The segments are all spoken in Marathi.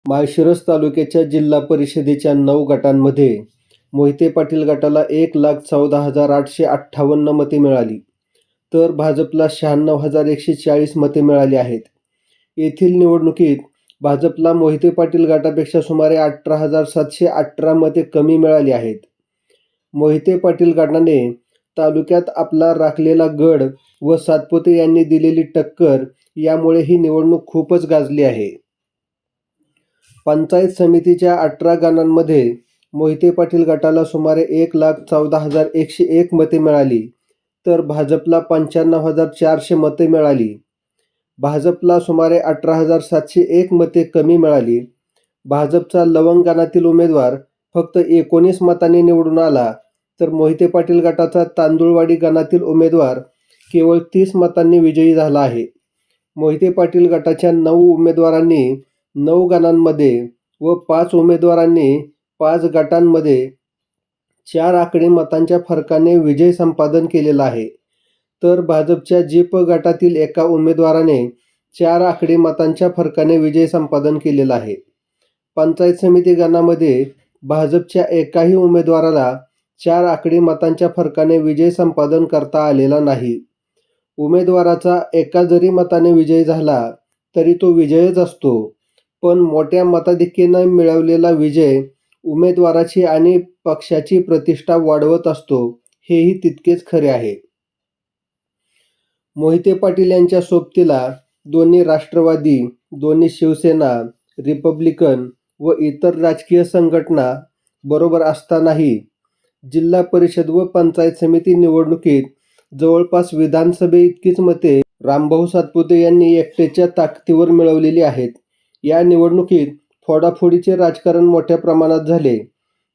माळशिरस तालुक्याच्या जिल्हा परिषदेच्या 9 गटांमध्ये मोहिते पाटील गटाला 1,14,858 मते मिळाली, तर भाजपला 96,140 मते मिळाली आहेत. येथील निवडणुकीत भाजपला मोहिते पाटील गटापेक्षा सुमारे 18,718 मते कमी मिळाली आहेत. मोहिते पाटील गटाने तालुक्यात आपला राखलेला गड व सातपुते यांनी दिलेली टक्कर यामुळे ही निवडणूक खूपच गाजली आहे. पंचायत समितीच्या 18 गणांमध्ये मोहिते पाटील गटाला सुमारे 1,14,101 मते मिळाली, तर भाजपला 95,400 मते मिळाली. भाजपला सुमारे 18,701 मते कमी मिळाली. भाजपचा लवंग गणातील उमेदवार फक्त 19 मतांनी निवडून आला, तर मोहिते पाटील गटाचा तांदुळवाडी गणातील उमेदवार केवळ 30 मतांनी विजयी झाला आहे. मोहिते पाटील गटाच्या 9 उमेदवारांनी 9 गणांमध्ये व 5 उमेदवारांनी 5 गटांमध्ये 4 आकडी मतांच्या फरकाने विजय संपादन केलेला आहे, तर भाजपच्या जीप गटातील एका उमेदवाराने 4 आकडी मतांच्या फरकाने विजय संपादन केलेला आहे. पंचायत समिती गणामध्ये भाजपच्या एकाही उमेदवाराला 4 आकडी मतांच्या फरकाने विजय संपादन करता आलेला नाही. उमेदवाराचा एका जरी मताने विजय झाला तरी तो विजयच असतो, पण मोठ्या मताधिक्याने मिळवलेला विजय उमेदवाराची आणि पक्षाची प्रतिष्ठा वाढवत असतो, हेही तितकेच खरे आहे. मोहिते पाटील यांच्या सोबतीला दोन्ही राष्ट्रवादी, दोन्ही शिवसेना, रिपब्लिकन व इतर राजकीय संघटना बरोबर असतानाही जिल्हा परिषद व पंचायत समिती निवडणुकीत जवळपास विधानसभेइतकीच मते रामभाऊ सातपुते यांनी एकट्याच्या ताकदीवर मिळवलेली आहेत. या निवडणुकीत फोडाफोडीचे राजकारण मोठ्या प्रमाणात झाले.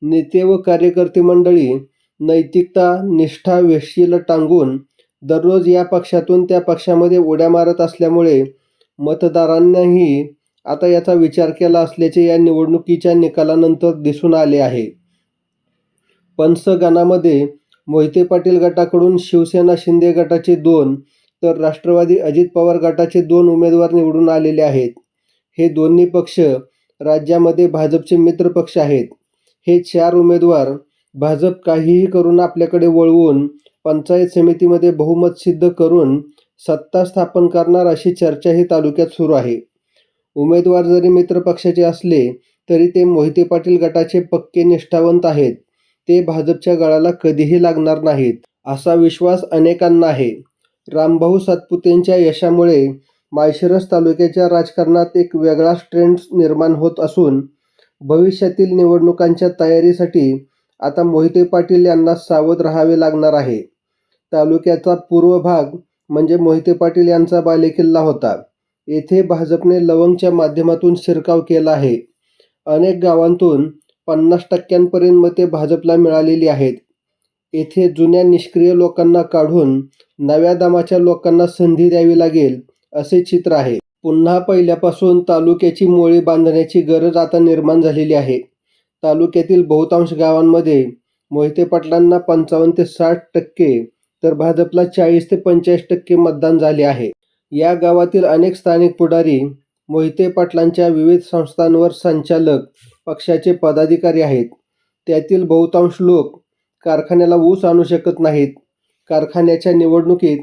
नेते व कार्यकर्ते मंडळी नैतिकता, निष्ठा, वेशीला टांगून दररोज या पक्षातून त्या पक्षामध्ये उड्या मारत असल्यामुळे मतदारांनीही आता याचा विचार केला असल्याचे या निवडणुकीच्या निकालानंतर दिसून आले आहे. पंच गणामध्ये मोहिते पाटील गटाकडून शिवसेना शिंदे गटाचे 2 तर राष्ट्रवादी अजित पवार गटाचे 2 उमेदवार निवडून आलेले आहेत. हे दोन्ही पक्ष राज्यामध्ये भाजपचे मित्र पक्ष आहेत. हे 4 उमेदवार भाजप काहीही करून आपल्याकडे वळवून पंचायत समितीमध्ये बहुमत सिद्ध करून सत्ता स्थापन करणार अशी चर्चाही तालुक्यात सुरू आहे. उमेदवार जरी मित्र पक्षाचे असले तरी ते मोहिते पाटील गटाचे पक्के निष्ठावंत आहेत. ते भाजपच्या गळाला कधीही लागणार नाहीत, असा विश्वास अनेकांना आहे. रामभाऊ सातपुतेंच्या यशामुळे माळशिरस तालुक्याच्या राजकारणात एक वेगळाच ट्रेंड निर्माण होत असून भविष्यातील निवडणुकांच्या तयारीसाठी आता मोहिते पाटील यांना सावध राहावे लागणार आहे. तालुक्याचा पूर्व भाग म्हणजे मोहिते पाटील यांचा बालेकिल्ला होता. येथे भाजपने लवंगच्या माध्यमातून शिरकाव केला आहे. अनेक गावांतून 50% मते भाजपला मिळालेली आहेत. येथे जुन्या निष्क्रिय लोकांना काढून नव्या दमाच्या लोकांना संधी द्यावी लागेल असे चित्र आहे. पुन्हा पहिल्यापासून तालुक्याची मोळी बांधण्याची गरज आता निर्माण झालेली आहे. तालुक्यातील बहुतांश गावांमध्ये मोहिते पाटलांना 55 ते 60% तर भाजपला 40 ते 45% मतदान झाले आहे. या गावातील अनेक स्थानिक पुढारी मोहिते पाटलांच्या विविध संस्थांवर संचालक पक्षाचे पदाधिकारी आहेत. त्यातील बहुतांश लोक कारखान्याला ऊस आणू शकत नाहीत. कारखान्याच्या निवडणुकीत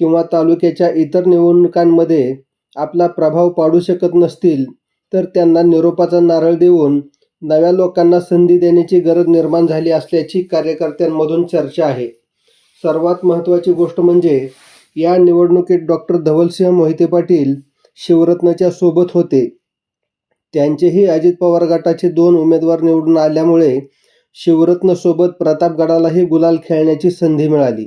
किंवा तालुक्याच्या इतर निवडणुकांमध्ये आपला प्रभाव पाडू शकत नसतील तर त्यांना निरोपाचा नारळ देऊन नव्या लोकांना संधी देण्याची गरज निर्माण झाली असल्याची कार्यकर्त्यांमधून चर्चा आहे. सर्वात महत्त्वाची गोष्ट म्हणजे या निवडणुकीत डॉक्टर धवलसिंह मोहिते पाटील शिवरत्नच्या सोबत होते. त्यांचेही अजित पवार गटाचे 2 उमेदवार निवडून आल्यामुळे शिवरत्न सोबत प्रतापगडालाही गुलाल खेळण्याची संधी मिळाली.